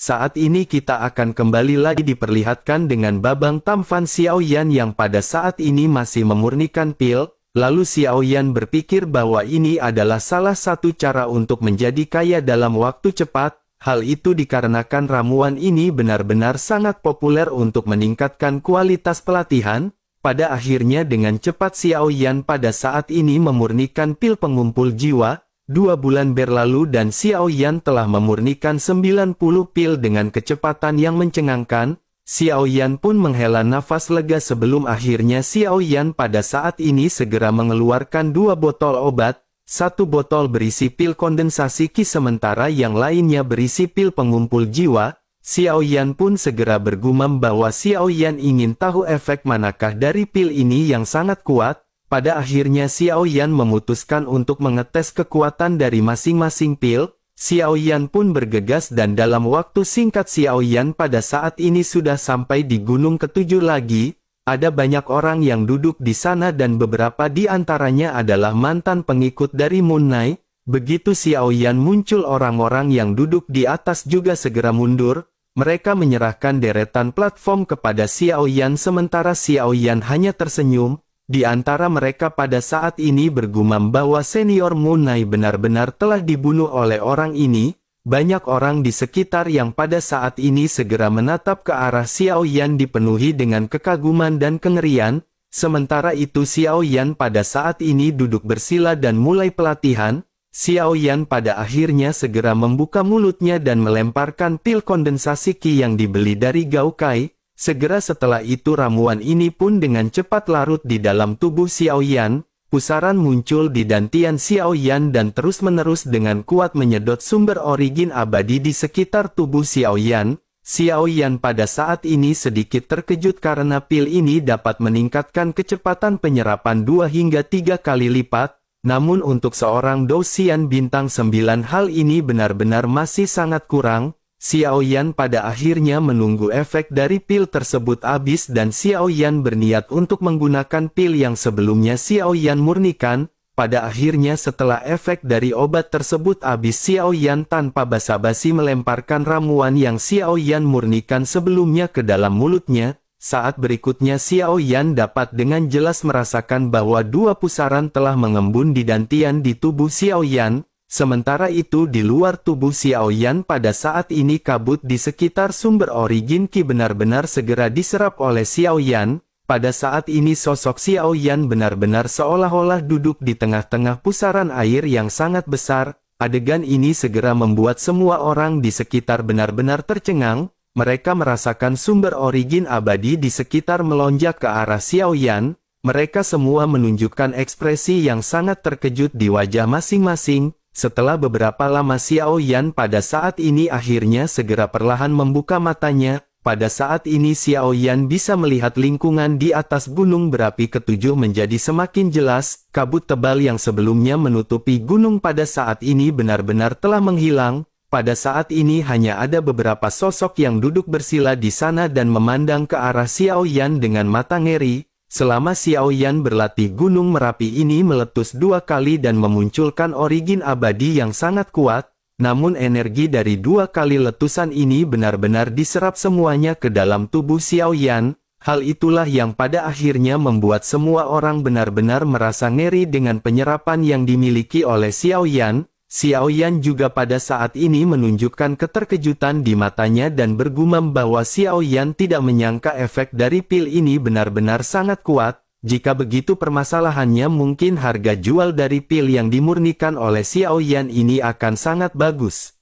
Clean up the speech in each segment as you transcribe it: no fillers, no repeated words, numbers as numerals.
Saat ini kita akan kembali lagi diperlihatkan dengan Babang Tampan Xiaoyan yang pada saat ini masih memurnikan pil. Lalu Xiaoyan berpikir bahwa ini adalah salah satu cara untuk menjadi kaya dalam waktu cepat. Hal itu dikarenakan ramuan ini benar-benar sangat populer untuk meningkatkan kualitas pelatihan. Pada akhirnya dengan cepat Xiaoyan pada saat ini memurnikan pil pengumpul jiwa. 2 bulan berlalu dan Xiaoyan telah memurnikan 90 pil dengan kecepatan yang mencengangkan. Xiaoyan pun menghela nafas lega sebelum akhirnya Xiaoyan pada saat ini segera mengeluarkan 2 botol obat. 1 botol berisi pil kondensasi Qi sementara yang lainnya berisi pil pengumpul jiwa. Xiaoyan pun segera bergumam bahwa Xiaoyan ingin tahu efek manakah dari pil ini yang sangat kuat. Pada akhirnya Xiaoyan memutuskan untuk mengetes kekuatan dari masing-masing pil. Xiaoyan pun bergegas dan dalam waktu singkat Xiaoyan pada saat ini sudah sampai di gunung ke-7 lagi. Ada banyak orang yang duduk di sana dan beberapa di antaranya adalah mantan pengikut dari Moon Nai. Begitu Xiaoyan muncul orang-orang yang duduk di atas juga segera mundur. Mereka menyerahkan deretan platform kepada Xiaoyan sementara Xiaoyan hanya tersenyum. Di antara mereka pada saat ini bergumam bahwa senior Moon Nai benar-benar telah dibunuh oleh orang ini. Banyak orang di sekitar yang pada saat ini segera menatap ke arah Xiaoyan dipenuhi dengan kekaguman dan kengerian. Sementara itu Xiaoyan pada saat ini duduk bersila dan mulai pelatihan. Xiaoyan pada akhirnya segera membuka mulutnya dan melemparkan pil kondensasi Qi yang dibeli dari Gao Kai. Segera setelah itu ramuan ini pun dengan cepat larut di dalam tubuh Xiaoyan. Pusaran muncul di dantian Xiaoyan dan terus-menerus dengan kuat menyedot sumber origin abadi di sekitar tubuh Xiaoyan. Xiaoyan pada saat ini sedikit terkejut karena pil ini dapat meningkatkan kecepatan penyerapan 2 hingga 3 kali lipat. Namun untuk seorang Douxian bintang 9 hal ini benar-benar masih sangat kurang. Xiaoyan pada akhirnya menunggu efek dari pil tersebut habis dan Xiaoyan berniat untuk menggunakan pil yang sebelumnya Xiaoyan murnikan. Pada akhirnya setelah efek dari obat tersebut habis Xiaoyan tanpa basa-basi melemparkan ramuan yang Xiaoyan murnikan sebelumnya ke dalam mulutnya. Saat berikutnya Xiaoyan dapat dengan jelas merasakan bahwa 2 pusaran telah mengembun di dantian di tubuh Xiaoyan. Sementara itu di luar tubuh Xiaoyan pada saat ini kabut di sekitar sumber origin Qi benar-benar segera diserap oleh Xiaoyan. Pada saat ini sosok Xiaoyan benar-benar seolah-olah duduk di tengah-tengah pusaran air yang sangat besar. Adegan ini segera membuat semua orang di sekitar benar-benar tercengang. Mereka merasakan sumber origin abadi di sekitar melonjak ke arah Xiaoyan. Mereka semua menunjukkan ekspresi yang sangat terkejut di wajah masing-masing. Setelah beberapa lama Xiaoyan pada saat ini akhirnya segera perlahan membuka matanya. Pada saat ini Xiaoyan bisa melihat lingkungan di atas gunung berapi ke-7 menjadi semakin jelas. Kabut tebal yang sebelumnya menutupi gunung pada saat ini benar-benar telah menghilang. Pada saat ini hanya ada beberapa sosok yang duduk bersila di sana dan memandang ke arah Xiaoyan dengan mata ngeri. Selama Xiaoyan berlatih Gunung Merapi ini meletus 2 kali dan memunculkan origin abadi yang sangat kuat, namun energi dari 2 kali letusan ini benar-benar diserap semuanya ke dalam tubuh Xiaoyan. Hal itulah yang pada akhirnya membuat semua orang benar-benar merasa ngeri dengan penyerapan yang dimiliki oleh Xiaoyan. Xiaoyan juga pada saat ini menunjukkan keterkejutan di matanya dan bergumam bahwa Xiaoyan tidak menyangka efek dari pil ini benar-benar sangat kuat. Jika begitu permasalahannya mungkin harga jual dari pil yang dimurnikan oleh Xiaoyan ini akan sangat bagus.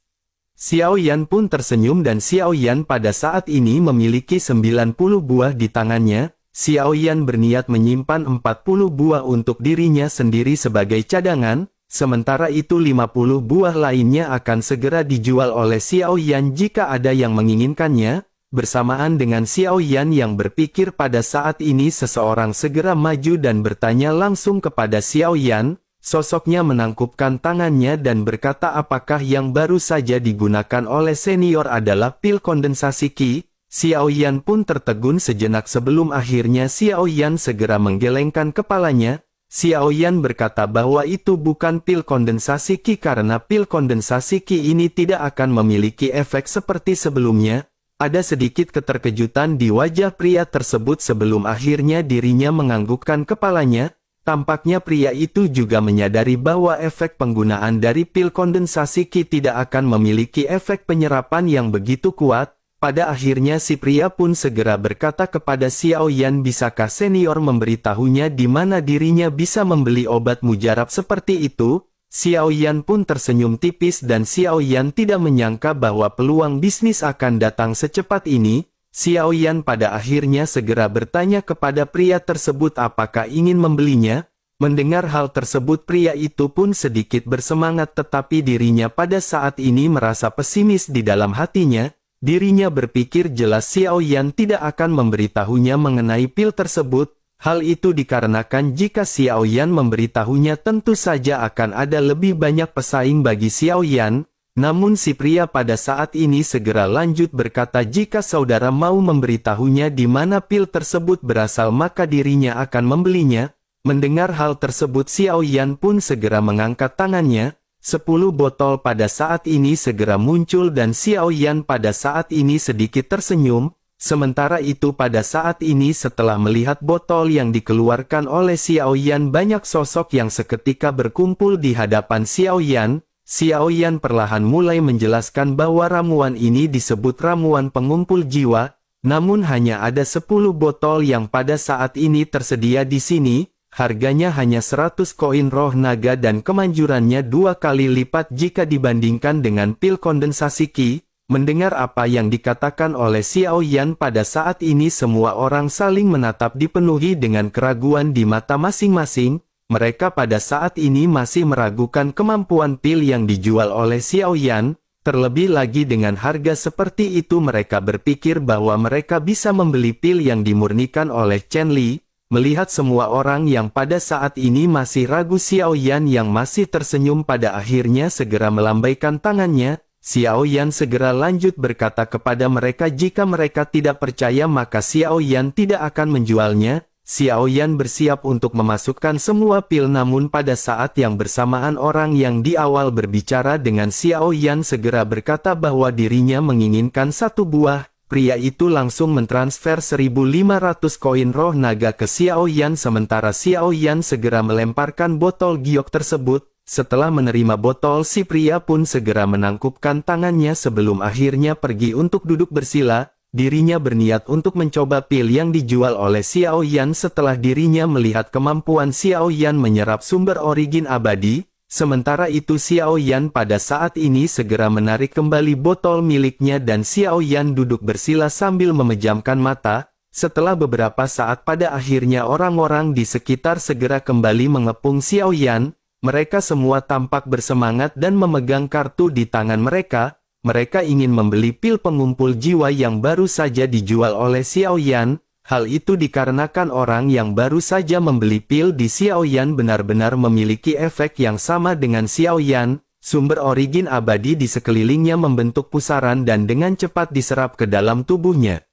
Xiaoyan pun tersenyum dan Xiaoyan pada saat ini memiliki 90 buah di tangannya. Xiaoyan berniat menyimpan 40 buah untuk dirinya sendiri sebagai cadangan. Sementara itu 50 buah lainnya akan segera dijual oleh Xiaoyan jika ada yang menginginkannya. Bersamaan dengan Xiaoyan yang berpikir pada saat ini seseorang segera maju dan bertanya langsung kepada Xiaoyan. Sosoknya menangkupkan tangannya dan berkata apakah yang baru saja digunakan oleh senior adalah pil kondensasi Qi. Xiaoyan pun tertegun sejenak sebelum akhirnya Xiaoyan segera menggelengkan kepalanya. Xiao Yan berkata bahwa itu bukan pil kondensasi Qi karena pil kondensasi Qi ini tidak akan memiliki efek seperti sebelumnya. Ada sedikit keterkejutan di wajah pria tersebut sebelum akhirnya dirinya menganggukkan kepalanya. Tampaknya pria itu juga menyadari bahwa efek penggunaan dari pil kondensasi Qi tidak akan memiliki efek penyerapan yang begitu kuat. Pada akhirnya si pria pun segera berkata kepada Xiao Yan, bisakah senior memberitahunya di mana dirinya bisa membeli obat mujarab seperti itu? Xiao Yan pun tersenyum tipis dan Xiao Yan tidak menyangka bahwa peluang bisnis akan datang secepat ini. Xiao Yan pada akhirnya segera bertanya kepada pria tersebut apakah ingin membelinya. Mendengar hal tersebut pria itu pun sedikit bersemangat, tetapi dirinya pada saat ini merasa pesimis di dalam hatinya. Dirinya berpikir jelas Xiao Yan tidak akan memberitahunya mengenai pil tersebut. Hal itu dikarenakan jika Xiao Yan memberitahunya tentu saja akan ada lebih banyak pesaing bagi Xiao Yan. Namun si pria pada saat ini segera lanjut berkata jika saudara mau memberitahunya di mana pil tersebut berasal maka dirinya akan membelinya. Mendengar hal tersebut Xiao Yan pun segera mengangkat tangannya. 10 botol pada saat ini segera muncul dan Xiao Yan pada saat ini sedikit tersenyum. Sementara itu pada saat ini setelah melihat botol yang dikeluarkan oleh Xiao Yan, banyak sosok yang seketika berkumpul di hadapan Xiao Yan. Xiao Yan perlahan mulai menjelaskan bahwa ramuan ini disebut ramuan pengumpul jiwa. Namun hanya ada 10 botol yang pada saat ini tersedia di sini. Harganya hanya 100 koin roh naga dan kemanjurannya 2 kali lipat jika dibandingkan dengan pil kondensasi Qi. Mendengar apa yang dikatakan oleh Xiao Yan pada saat ini semua orang saling menatap dipenuhi dengan keraguan di mata masing-masing. Mereka pada saat ini masih meragukan kemampuan pil yang dijual oleh Xiao Yan. Terlebih lagi dengan harga seperti itu mereka berpikir bahwa mereka bisa membeli pil yang dimurnikan oleh Chen Li. Melihat semua orang yang pada saat ini masih ragu, Xiao Yan yang masih tersenyum pada akhirnya segera melambaikan tangannya. Xiao Yan segera lanjut berkata kepada mereka jika mereka tidak percaya maka Xiao Yan tidak akan menjualnya. Xiao Yan bersiap untuk memasukkan semua pil, namun pada saat yang bersamaan orang yang di awal berbicara dengan Xiao Yan segera berkata bahwa dirinya menginginkan 1 buah. Pria itu langsung mentransfer 1.500 koin roh naga ke Xiao Yan sementara Xiao Yan segera melemparkan botol giok tersebut. Setelah menerima botol si pria pun segera menangkupkan tangannya sebelum akhirnya pergi untuk duduk bersila. Dirinya berniat untuk mencoba pil yang dijual oleh Xiao Yan setelah dirinya melihat kemampuan Xiao Yan menyerap sumber origin abadi. Sementara itu Xiao Yan pada saat ini segera menarik kembali botol miliknya dan Xiao Yan duduk bersila sambil memejamkan mata. Setelah beberapa saat pada akhirnya orang-orang di sekitar segera kembali mengepung Xiao Yan. Mereka semua tampak bersemangat dan memegang kartu di tangan mereka. Mereka ingin membeli pil pengumpul jiwa yang baru saja dijual oleh Xiao Yan. Hal itu dikarenakan orang yang baru saja membeli pil di Xiao Yan benar-benar memiliki efek yang sama dengan Xiao Yan. Sumber origin abadi di sekelilingnya membentuk pusaran dan dengan cepat diserap ke dalam tubuhnya.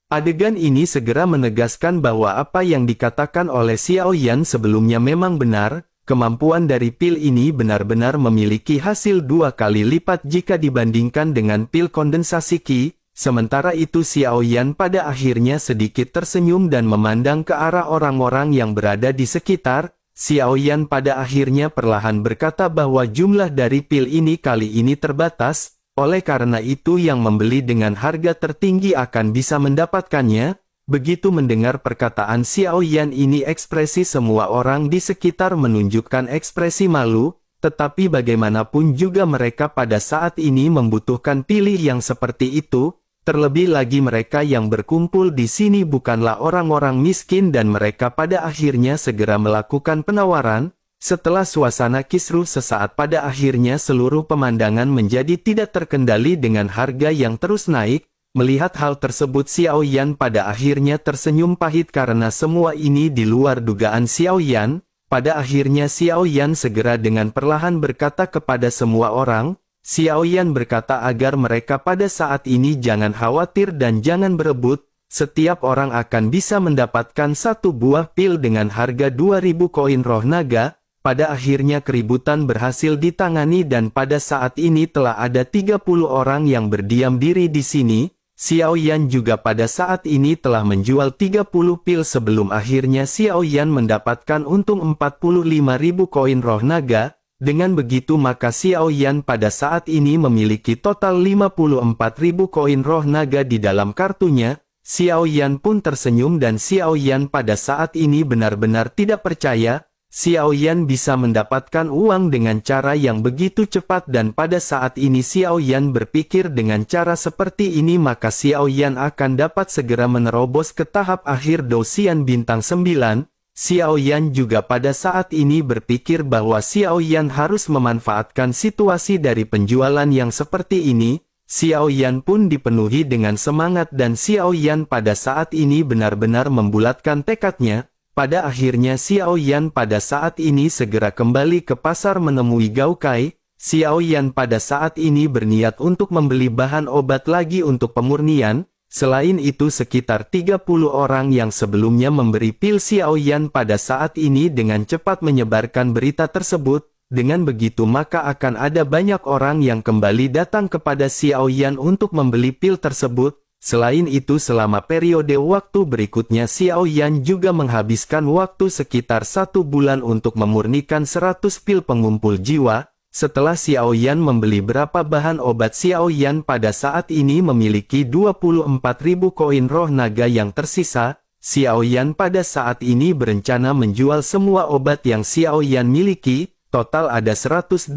Adegan ini segera menegaskan bahwa apa yang dikatakan oleh Xiao Yan sebelumnya memang benar. Kemampuan dari pil ini benar-benar memiliki hasil 2 kali lipat jika dibandingkan dengan pil kondensasi Qi. Sementara itu Xiao Yan pada akhirnya sedikit tersenyum dan memandang ke arah orang-orang yang berada di sekitar. Xiao Yan pada akhirnya perlahan berkata bahwa jumlah dari pil ini kali ini terbatas. Oleh karena itu yang membeli dengan harga tertinggi akan bisa mendapatkannya. Begitu mendengar perkataan Xiao Yan ini ekspresi semua orang di sekitar menunjukkan ekspresi malu. Tetapi bagaimanapun juga mereka pada saat ini membutuhkan pilih yang seperti itu. Terlebih lagi mereka yang berkumpul di sini bukanlah orang-orang miskin dan mereka pada akhirnya segera melakukan penawaran. Setelah suasana kisruh sesaat pada akhirnya seluruh pemandangan menjadi tidak terkendali dengan harga yang terus naik. Melihat hal tersebut Xiao Yan pada akhirnya tersenyum pahit karena semua ini di luar dugaan Xiao Yan. Pada akhirnya Xiao Yan segera dengan perlahan berkata kepada semua orang. Xiao Yan berkata agar mereka pada saat ini jangan khawatir dan jangan berebut. setiap orang akan bisa mendapatkan satu buah pil dengan harga 2.000 koin roh naga. Pada akhirnya keributan berhasil ditangani dan pada saat ini telah ada 30 orang yang berdiam diri di sini. Xiao Yan juga pada saat ini telah menjual 30 pil sebelum akhirnya Xiao Yan mendapatkan untung 45.000 koin roh naga. Dengan begitu maka Xiao Yan pada saat ini memiliki total 54.000 koin roh naga di dalam kartunya. Xiao Yan pun tersenyum dan Xiao Yan pada saat ini benar-benar tidak percaya Xiao Yan bisa mendapatkan uang dengan cara yang begitu cepat dan pada saat ini Xiao Yan berpikir dengan cara seperti ini maka Xiao Yan akan dapat segera menerobos ke tahap akhir Dosian bintang 9. Xiao Yan juga pada saat ini berpikir bahwa Xiao Yan harus memanfaatkan situasi dari penjualan yang seperti ini. Xiao Yan pun dipenuhi dengan semangat dan Xiao Yan pada saat ini benar-benar membulatkan tekadnya. Pada akhirnya Xiao Yan pada saat ini segera kembali ke pasar menemui Gao Kai. Xiao Yan pada saat ini berniat untuk membeli bahan obat lagi untuk pemurnian. Selain itu sekitar 30 orang yang sebelumnya memberi pil Xiao Yan pada saat ini dengan cepat menyebarkan berita tersebut. Dengan begitu maka akan ada banyak orang yang kembali datang kepada Xiao Yan untuk membeli pil tersebut. Selain itu selama periode waktu berikutnya Xiao Yan juga menghabiskan waktu sekitar 1 bulan untuk memurnikan 100 pil pengumpul jiwa. Setelah Xiao Yan membeli berapa bahan obat Xiao Yan pada saat ini memiliki 24.000 koin roh naga yang tersisa. Xiao Yan pada saat ini berencana menjual semua obat yang Xiao Yan miliki. Total ada 120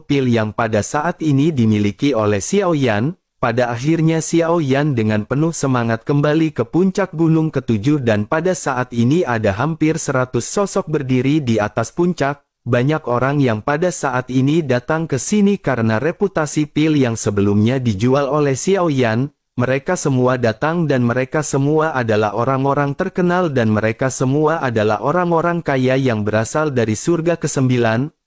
pil yang pada saat ini dimiliki oleh Xiao Yan. Pada akhirnya Xiao Yan dengan penuh semangat kembali ke puncak gunung ke-7 dan pada saat ini ada hampir 100 sosok berdiri di atas puncak. Banyak orang yang pada saat ini datang ke sini karena reputasi pil yang sebelumnya dijual oleh Xiao Yan. Mereka semua datang dan mereka semua adalah orang-orang terkenal dan mereka semua adalah orang-orang kaya yang berasal dari surga ke-9.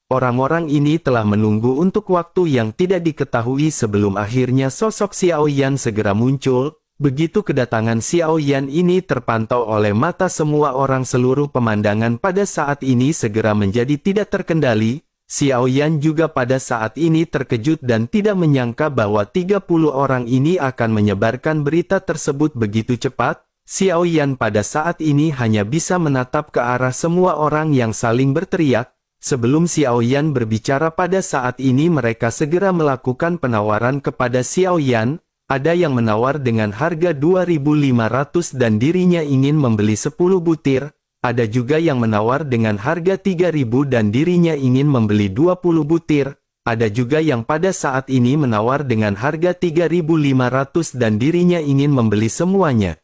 Orang-orang ini telah menunggu untuk waktu yang tidak diketahui sebelum akhirnya sosok Xiao Yan segera muncul. Begitu kedatangan Xiao Yan ini terpantau oleh mata semua orang seluruh pemandangan pada saat ini segera menjadi tidak terkendali. Xiao Yan juga pada saat ini terkejut dan tidak menyangka bahwa 30 orang ini akan menyebarkan berita tersebut begitu cepat. Xiao Yan pada saat ini hanya bisa menatap ke arah semua orang yang saling berteriak. Sebelum Xiao Yan berbicara pada saat ini mereka segera melakukan penawaran kepada Xiao Yan. Ada yang menawar dengan harga 2.500 dan dirinya ingin membeli 10 butir. Ada juga yang menawar dengan harga 3.000 dan dirinya ingin membeli 20 butir. Ada juga yang pada saat ini menawar dengan harga 3.500 dan dirinya ingin membeli semuanya.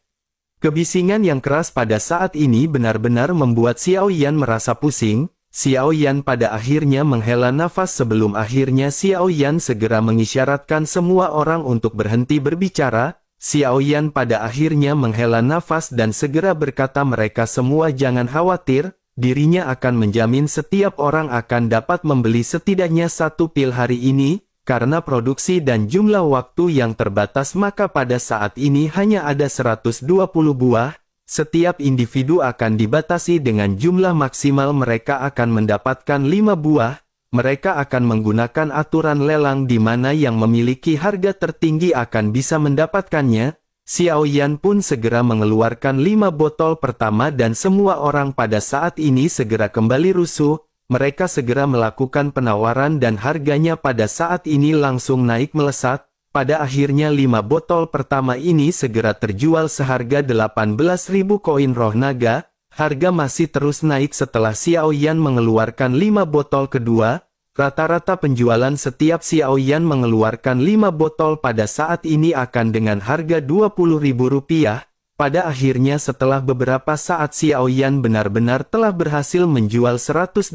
Kebisingan yang keras pada saat ini benar-benar membuat Xiao Yan merasa pusing. Xiao Yan pada akhirnya menghela nafas sebelum akhirnya Xiao Yan segera mengisyaratkan semua orang untuk berhenti berbicara. Xiao Yan pada akhirnya menghela nafas dan segera berkata mereka semua jangan khawatir, dirinya akan menjamin setiap orang akan dapat membeli setidaknya 1 pil hari ini, karena produksi dan jumlah waktu yang terbatas maka pada saat ini hanya ada 120 buah. Setiap individu akan dibatasi dengan jumlah maksimal mereka akan mendapatkan 5 buah. Mereka akan menggunakan aturan lelang di mana yang memiliki harga tertinggi akan bisa mendapatkannya. Xiao Yan pun segera mengeluarkan 5 botol pertama dan semua orang pada saat ini segera kembali rusuh. Mereka segera melakukan penawaran dan harganya pada saat ini langsung naik melesat. Pada akhirnya 5 botol pertama ini segera terjual seharga 18.000 koin roh naga. Harga masih terus naik setelah Xiao Yan mengeluarkan 5 botol kedua. Rata-rata penjualan setiap Xiao Yan mengeluarkan 5 botol pada saat ini akan dengan harga Rp20.000. Pada akhirnya setelah beberapa saat Xiao Yan benar-benar telah berhasil menjual 120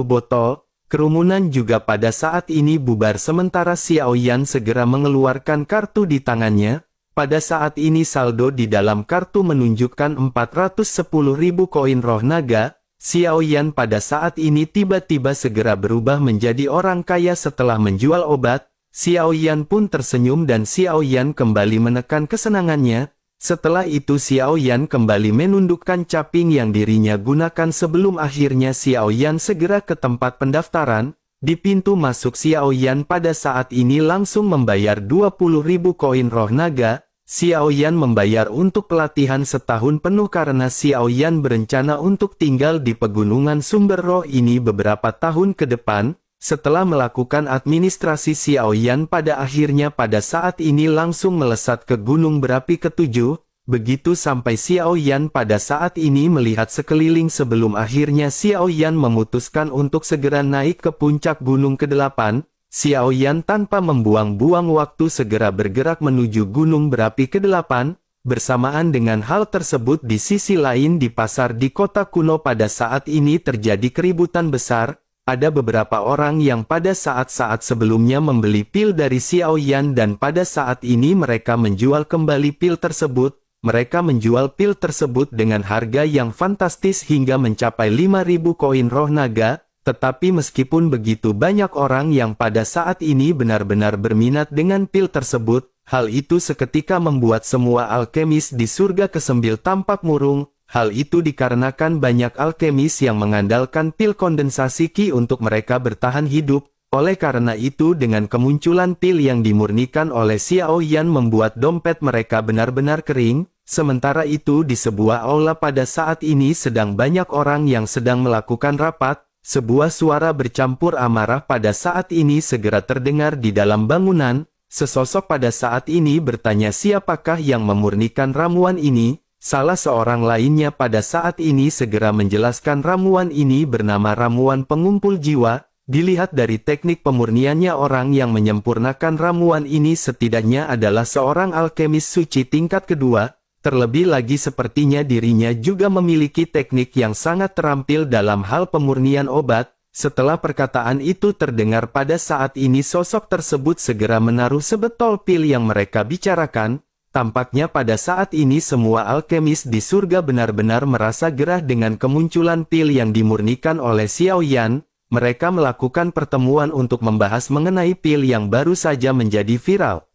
botol. Kerumunan juga pada saat ini bubar sementara Xiao Yan segera mengeluarkan kartu di tangannya. Pada saat ini saldo di dalam kartu menunjukkan 410.000 koin roh naga. Xiao Yan pada saat ini tiba-tiba segera berubah menjadi orang kaya setelah menjual obat. Xiao Yan pun tersenyum dan Xiao Yan kembali menekan kesenangannya. Setelah itu Xiao Yan kembali menundukkan caping yang dirinya gunakan sebelum akhirnya Xiao Yan segera ke tempat pendaftaran. Di pintu masuk Xiao Yan pada saat ini langsung membayar 20.000 koin roh naga. Xiao Yan membayar untuk pelatihan setahun penuh karena Xiao Yan berencana untuk tinggal di pegunungan sumber roh ini beberapa tahun ke depan. Setelah melakukan administrasi, Xiao Yan pada akhirnya pada saat ini langsung melesat ke gunung berapi ke-7. Begitu sampai Xiao Yan pada saat ini melihat sekeliling sebelum akhirnya Xiao Yan memutuskan untuk segera naik ke puncak gunung ke-8. Xiao Yan tanpa membuang-buang waktu segera bergerak menuju gunung berapi ke-8. Bersamaan dengan hal tersebut di sisi lain di pasar di kota kuno pada saat ini terjadi keributan besar. Ada beberapa orang yang pada saat-saat sebelumnya membeli pil dari Xiao Yan dan pada saat ini mereka menjual kembali pil tersebut. Mereka menjual pil tersebut dengan harga yang fantastis hingga mencapai 5.000 koin roh naga. Tetapi meskipun begitu banyak orang yang pada saat ini benar-benar berminat dengan pil tersebut, hal itu seketika membuat semua alkemis di surga ke-9 tampak murung. Hal itu dikarenakan banyak alkemis yang mengandalkan pil kondensasi Qi untuk mereka bertahan hidup. Oleh karena itu dengan kemunculan pil yang dimurnikan oleh Xiao Yan membuat dompet mereka benar-benar kering. Sementara itu di sebuah aula pada saat ini sedang banyak orang yang sedang melakukan rapat. Sebuah suara bercampur amarah pada saat ini segera terdengar di dalam bangunan. Sesosok pada saat ini bertanya siapakah yang memurnikan ramuan ini. Salah seorang lainnya pada saat ini segera menjelaskan ramuan ini bernama ramuan pengumpul jiwa. Dilihat dari teknik pemurniannya orang yang menyempurnakan ramuan ini setidaknya adalah seorang alkemis suci tingkat kedua. Terlebih lagi sepertinya dirinya juga memiliki teknik yang sangat terampil dalam hal pemurnian obat. Setelah perkataan itu terdengar pada saat ini sosok tersebut segera menaruh sebotol pil yang mereka bicarakan. Tampaknya pada saat ini semua alkemis di surga benar-benar merasa gerah dengan kemunculan pil yang dimurnikan oleh Xiao Yan. Mereka melakukan pertemuan untuk membahas mengenai pil yang baru saja menjadi viral.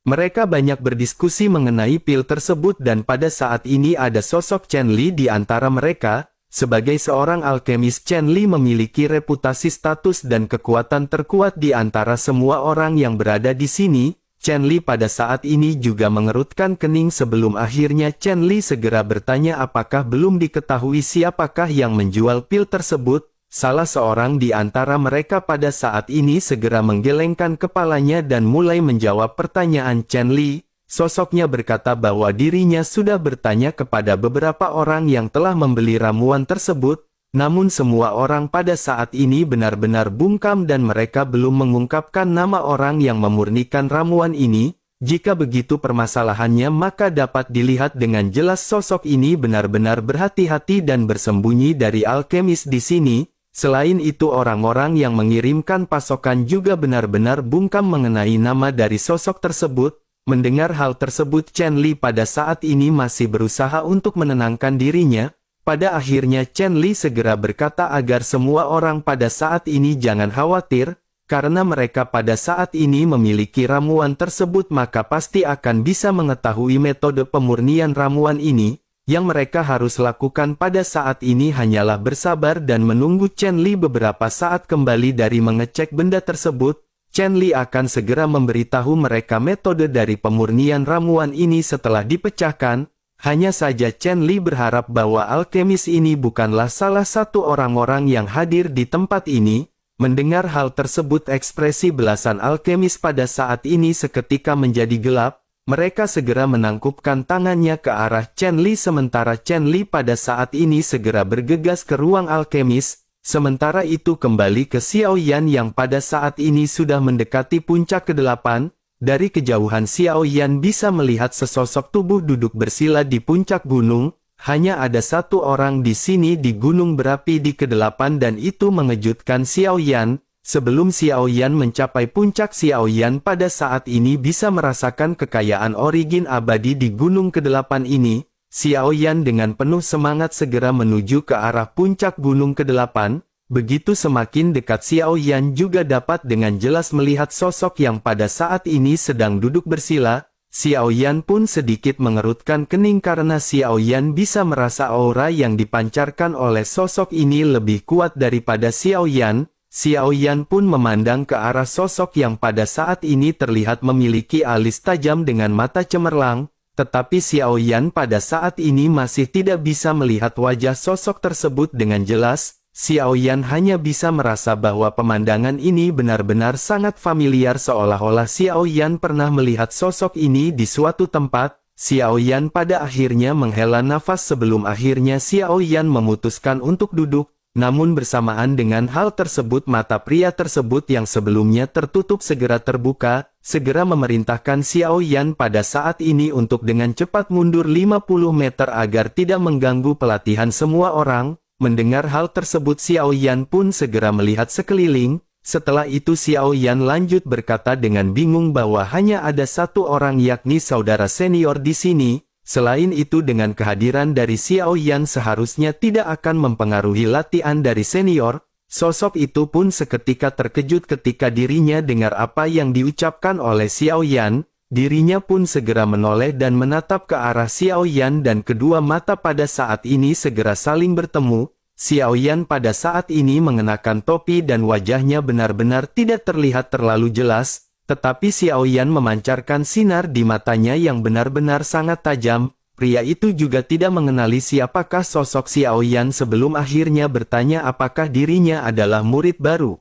Mereka banyak berdiskusi mengenai pil tersebut dan pada saat ini ada sosok Chen Li di antara mereka. Sebagai seorang alkemis, Chen Li memiliki reputasi status dan kekuatan terkuat di antara semua orang yang berada di sini. Chen Li pada saat ini juga mengerutkan kening sebelum akhirnya Chen Li segera bertanya apakah belum diketahui siapakah yang menjual pil tersebut. Salah seorang di antara mereka pada saat ini segera menggelengkan kepalanya dan mulai menjawab pertanyaan Chen Li. Sosoknya berkata bahwa dirinya sudah bertanya kepada beberapa orang yang telah membeli ramuan tersebut, namun semua orang pada saat ini benar-benar bungkam dan mereka belum mengungkapkan nama orang yang memurnikan ramuan ini. Jika begitu permasalahannya maka dapat dilihat dengan jelas sosok ini benar-benar berhati-hati dan bersembunyi dari alkemis di sini. Selain itu orang-orang yang mengirimkan pasokan juga benar-benar bungkam mengenai nama dari sosok tersebut. Mendengar hal tersebut Chen Li pada saat ini masih berusaha untuk menenangkan dirinya. Pada akhirnya Chen Li segera berkata agar semua orang pada saat ini jangan khawatir, karena mereka pada saat ini memiliki ramuan tersebut maka pasti akan bisa mengetahui metode pemurnian ramuan ini. Yang mereka harus lakukan pada saat ini hanyalah bersabar dan menunggu Chen Li beberapa saat kembali dari mengecek benda tersebut. Chen Li akan segera memberitahu mereka metode dari pemurnian ramuan ini setelah dipecahkan. Hanya saja Chen Li berharap bahwa alkemis ini bukanlah salah satu orang-orang yang hadir di tempat ini. Mendengar hal tersebut ekspresi belasan alkemis pada saat ini seketika menjadi gelap. Mereka segera menangkupkan tangannya ke arah Chen Li sementara Chen Li pada saat ini segera bergegas ke ruang alkemis. Sementara itu kembali ke Xiao Yan yang pada saat ini sudah mendekati puncak ke-8. Dari kejauhan Xiao Yan bisa melihat sesosok tubuh duduk bersila di puncak gunung. Hanya ada satu orang di sini di gunung berapi di ke-8 dan itu mengejutkan Xiao Yan. Sebelum Xiao Yan mencapai puncak, Xiao Yan pada saat ini bisa merasakan kekayaan origin abadi di gunung ke-8 ini. Xiao Yan dengan penuh semangat segera menuju ke arah puncak gunung ke-8. Begitu semakin dekat Xiao Yan juga dapat dengan jelas melihat sosok yang pada saat ini sedang duduk bersila. Xiao Yan pun sedikit mengerutkan kening karena Xiao Yan bisa merasa aura yang dipancarkan oleh sosok ini lebih kuat daripada Xiao Yan. Xiao Yan pun memandang ke arah sosok yang pada saat ini terlihat memiliki alis tajam dengan mata cemerlang, tetapi Xiao Yan pada saat ini masih tidak bisa melihat wajah sosok tersebut dengan jelas. Xiao Yan hanya bisa merasa bahwa pemandangan ini benar-benar sangat familiar seolah-olah Xiao Yan pernah melihat sosok ini di suatu tempat. Xiao Yan pada akhirnya menghela nafas sebelum akhirnya Xiao Yan memutuskan untuk duduk. Namun bersamaan dengan hal tersebut mata pria tersebut yang sebelumnya tertutup segera terbuka, segera memerintahkan Xiao Yan pada saat ini untuk dengan cepat mundur 50 meter agar tidak mengganggu pelatihan semua orang. Mendengar hal tersebut Xiao Yan pun segera melihat sekeliling. Setelah itu Xiao Yan lanjut berkata dengan bingung bahwa hanya ada satu orang yakni saudara senior di sini. Selain itu dengan kehadiran dari Xiao Yan seharusnya tidak akan mempengaruhi latihan dari senior. Sosok itu pun seketika terkejut ketika dirinya dengar apa yang diucapkan oleh Xiao Yan. Dirinya pun segera menoleh dan menatap ke arah Xiao Yan dan kedua mata pada saat ini segera saling bertemu. Xiao Yan pada saat ini mengenakan topi dan wajahnya benar-benar tidak terlihat terlalu jelas, tetapi Xiao Yan memancarkan sinar di matanya yang benar-benar sangat tajam. Pria itu juga tidak mengenali siapakah sosok Xiao Yan sebelum akhirnya bertanya apakah dirinya adalah murid baru.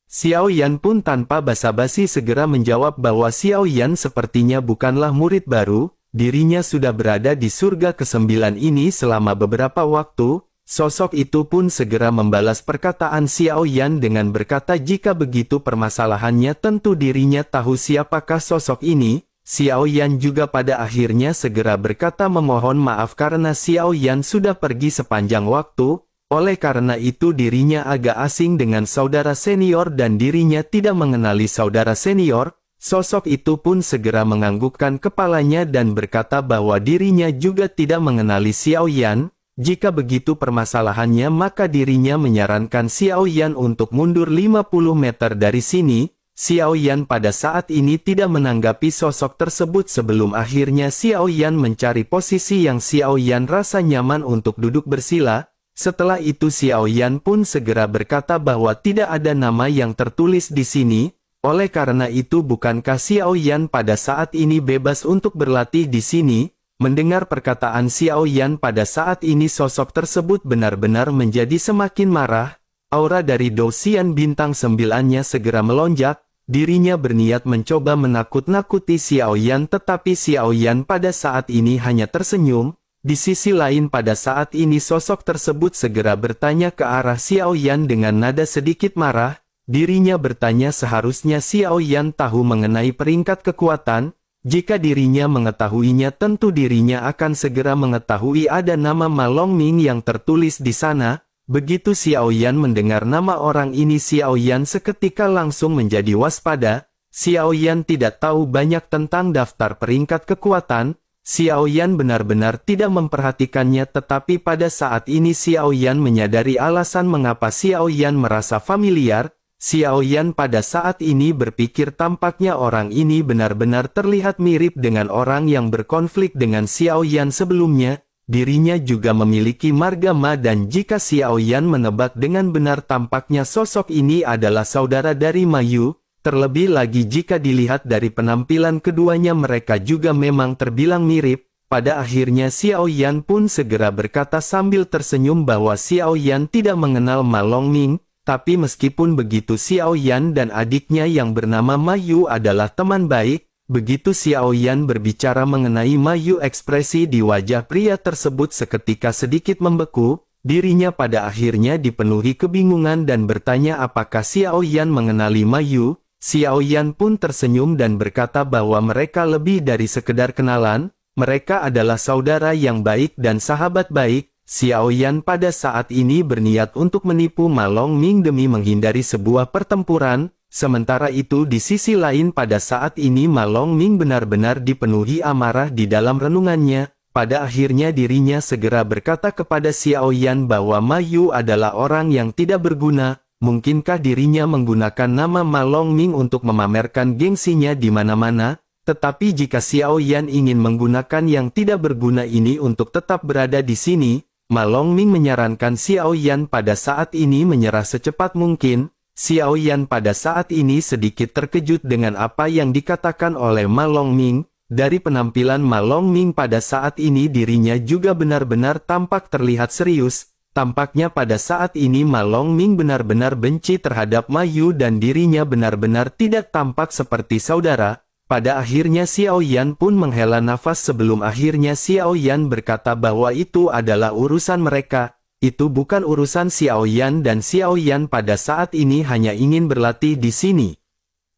Xiao Yan pun tanpa basa-basi segera menjawab bahwa Xiao Yan sepertinya bukanlah murid baru, dirinya sudah berada di surga ke-9 ini selama beberapa waktu. Sosok itu pun segera membalas perkataan Xiao Yan dengan berkata jika begitu permasalahannya tentu dirinya tahu siapakah sosok ini. Xiao Yan juga pada akhirnya segera berkata memohon maaf karena Xiao Yan sudah pergi sepanjang waktu. Oleh karena itu dirinya agak asing dengan saudara senior dan dirinya tidak mengenali saudara senior. Sosok itu pun segera menganggukkan kepalanya dan berkata bahwa dirinya juga tidak mengenali Xiao Yan. Jika begitu permasalahannya maka dirinya menyarankan Xiao Yan untuk mundur 50 meter dari sini. Xiao Yan pada saat ini tidak menanggapi sosok tersebut sebelum akhirnya Xiao Yan mencari posisi yang Xiao Yan rasa nyaman untuk duduk bersila. Setelah itu Xiao Yan pun segera berkata bahwa tidak ada nama yang tertulis di sini. Oleh karena itu bukankah Xiao Yan pada saat ini bebas untuk berlatih di sini? Mendengar perkataan Xiao Yan pada saat ini sosok tersebut benar-benar menjadi semakin marah. Aura dari Dou Xian bintang 9-nya segera melonjak. Dirinya berniat mencoba menakut-nakuti Xiao Yan tetapi Xiao Yan pada saat ini hanya tersenyum. Di sisi lain pada saat ini sosok tersebut segera bertanya ke arah Xiao Yan dengan nada sedikit marah. Dirinya bertanya seharusnya Xiao Yan tahu mengenai peringkat kekuatan. Jika dirinya mengetahuinya tentu dirinya akan segera mengetahui ada nama Ma Longming yang tertulis di sana. Begitu Xiao Yan mendengar nama orang ini Xiao Yan seketika langsung menjadi waspada. Xiao Yan tidak tahu banyak tentang daftar peringkat kekuatan. Xiao Yan benar-benar tidak memperhatikannya tetapi pada saat ini Xiao Yan menyadari alasan mengapa Xiao Yan merasa familiar. Xiao Yan pada saat ini berpikir tampaknya orang ini benar-benar terlihat mirip dengan orang yang berkonflik dengan Xiao Yan sebelumnya. Dirinya juga memiliki marga Ma dan jika Xiao Yan menebak dengan benar tampaknya sosok ini adalah saudara dari Ma Yu. Terlebih lagi jika dilihat dari penampilan keduanya mereka juga memang terbilang mirip. Pada akhirnya Xiao Yan pun segera berkata sambil tersenyum bahwa Xiao Yan tidak mengenal Ma Longming. Tapi meskipun begitu Xiao Yan dan adiknya yang bernama Ma Yu adalah teman baik. Begitu Xiao Yan berbicara mengenai Ma Yu ekspresi di wajah pria tersebut seketika sedikit membeku. Dirinya pada akhirnya dipenuhi kebingungan dan bertanya apakah Xiao Yan mengenali Ma Yu. Xiao Yan pun tersenyum dan berkata bahwa mereka lebih dari sekedar kenalan, mereka adalah saudara yang baik dan sahabat baik. Xiao Yan pada saat ini berniat untuk menipu Ma Longming demi menghindari sebuah pertempuran, sementara itu di sisi lain pada saat ini Ma Longming benar-benar dipenuhi amarah di dalam renungannya. Pada akhirnya dirinya segera berkata kepada Xiao Yan bahwa Ma Yu adalah orang yang tidak berguna. Mungkinkah dirinya menggunakan nama Ma Longming untuk memamerkan gengsinya di mana-mana? Tetapi jika Xiao Yan ingin menggunakan yang tidak berguna ini untuk tetap berada di sini, Ma Longming menyarankan Xiao Yan pada saat ini menyerah secepat mungkin. Xiao Yan pada saat ini sedikit terkejut dengan apa yang dikatakan oleh Ma Longming. Dari penampilan Ma Longming pada saat ini dirinya juga benar-benar tampak terlihat serius. Tampaknya pada saat ini Ma Longming benar-benar benci terhadap Ma Yu dan dirinya benar-benar tidak tampak seperti saudara. Pada akhirnya Xiao Yan pun menghela nafas sebelum akhirnya Xiao Yan berkata bahwa itu adalah urusan mereka. Itu bukan urusan Xiao Yan dan Xiao Yan pada saat ini hanya ingin berlatih di sini.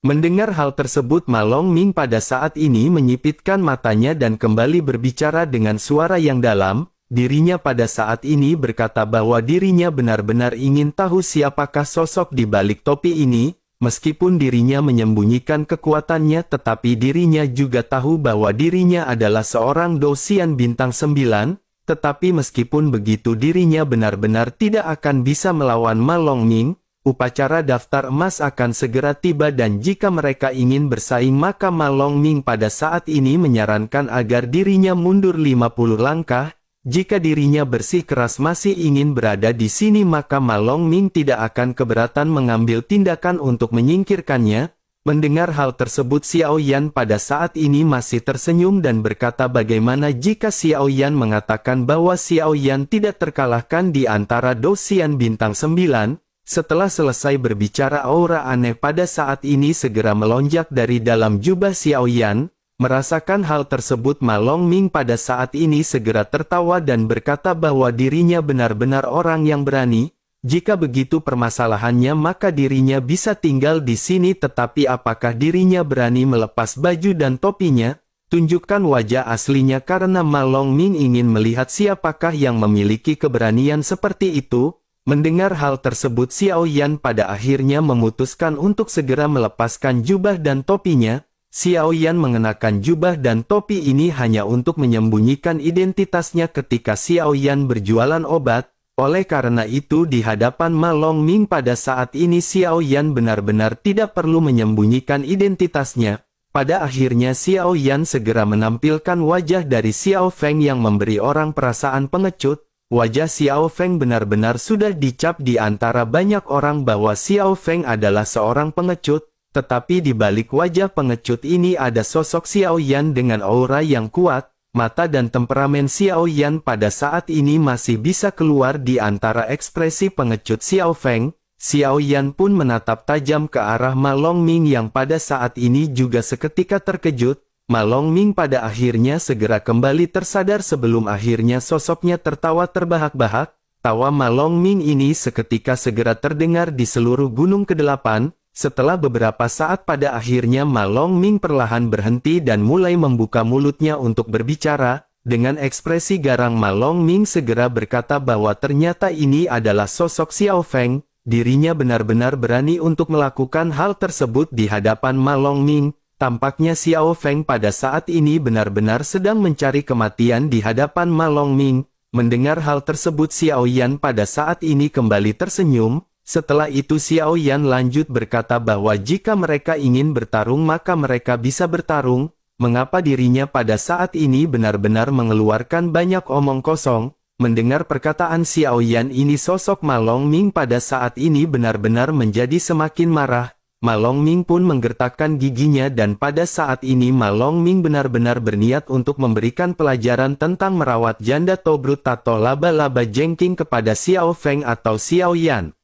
Mendengar hal tersebut Ma Longming pada saat ini menyipitkan matanya dan kembali berbicara dengan suara yang dalam. Dirinya pada saat ini berkata bahwa dirinya benar-benar ingin tahu siapakah sosok di balik topi ini. Meskipun dirinya menyembunyikan kekuatannya tetapi dirinya juga tahu bahwa dirinya adalah seorang dosian bintang 9, tetapi meskipun begitu dirinya benar-benar tidak akan bisa melawan Ma Longming. Upacara daftar emas akan segera tiba dan jika mereka ingin bersaing maka Ma Longming pada saat ini menyarankan agar dirinya mundur 50 langkah. Jika dirinya bersikeras masih ingin berada di sini maka Ma Longming tidak akan keberatan mengambil tindakan untuk menyingkirkannya. Mendengar hal tersebut Xiao Yan pada saat ini masih tersenyum dan berkata bagaimana jika Xiao Yan mengatakan bahwa Xiao Yan tidak terkalahkan di antara dosian bintang 9. Setelah selesai berbicara aura aneh pada saat ini segera melonjak dari dalam jubah Xiao Yan. Merasakan hal tersebut Ma Longming pada saat ini segera tertawa dan berkata bahwa dirinya benar-benar orang yang berani. Jika begitu permasalahannya maka dirinya bisa tinggal di sini tetapi apakah dirinya berani melepas baju dan topinya? Tunjukkan wajah aslinya karena Ma Longming ingin melihat siapakah yang memiliki keberanian seperti itu. Mendengar hal tersebut Xiao Yan pada akhirnya memutuskan untuk segera melepaskan jubah dan topinya. Xiao Yan mengenakan jubah dan topi ini hanya untuk menyembunyikan identitasnya ketika Xiao Yan berjualan obat. Oleh karena itu di hadapan Ma Longming pada saat ini Xiao Yan benar-benar tidak perlu menyembunyikan identitasnya. Pada akhirnya Xiao Yan segera menampilkan wajah dari Xiao Feng yang memberi orang perasaan pengecut. Wajah Xiao Feng benar-benar sudah dicap di antara banyak orang bahwa Xiao Feng adalah seorang pengecut. Tetapi di balik wajah pengecut ini ada sosok Xiao Yan dengan aura yang kuat, mata dan temperamen Xiao Yan pada saat ini masih bisa keluar di antara ekspresi pengecut Xiao Feng. Xiao Yan pun menatap tajam ke arah Ma Longming yang pada saat ini juga seketika terkejut. Ma Longming pada akhirnya segera kembali tersadar sebelum akhirnya sosoknya tertawa terbahak-bahak. Tawa Ma Longming ini seketika segera terdengar di seluruh gunung ke-8. Setelah beberapa saat pada akhirnya Ma Longming perlahan berhenti dan mulai membuka mulutnya untuk berbicara. Dengan ekspresi garang Ma Longming segera berkata bahwa ternyata ini adalah sosok Xiao Feng. Dirinya benar-benar berani untuk melakukan hal tersebut di hadapan Ma Longming. Tampaknya Xiao Feng pada saat ini benar-benar sedang mencari kematian di hadapan Ma Longming. Mendengar hal tersebut Xiao Yan pada saat ini kembali tersenyum. Setelah itu Xiao Yan lanjut berkata bahwa jika mereka ingin bertarung maka mereka bisa bertarung. Mengapa dirinya pada saat ini benar-benar mengeluarkan banyak omong kosong? Mendengar perkataan Xiao Yan ini sosok Ma Longming pada saat ini benar-benar menjadi semakin marah. Ma Longming pun menggertakkan giginya dan pada saat ini Ma Longming benar-benar berniat untuk memberikan pelajaran tentang merawat janda tobrut tato laba-laba jengking kepada Xiao Feng atau Xiao Yan.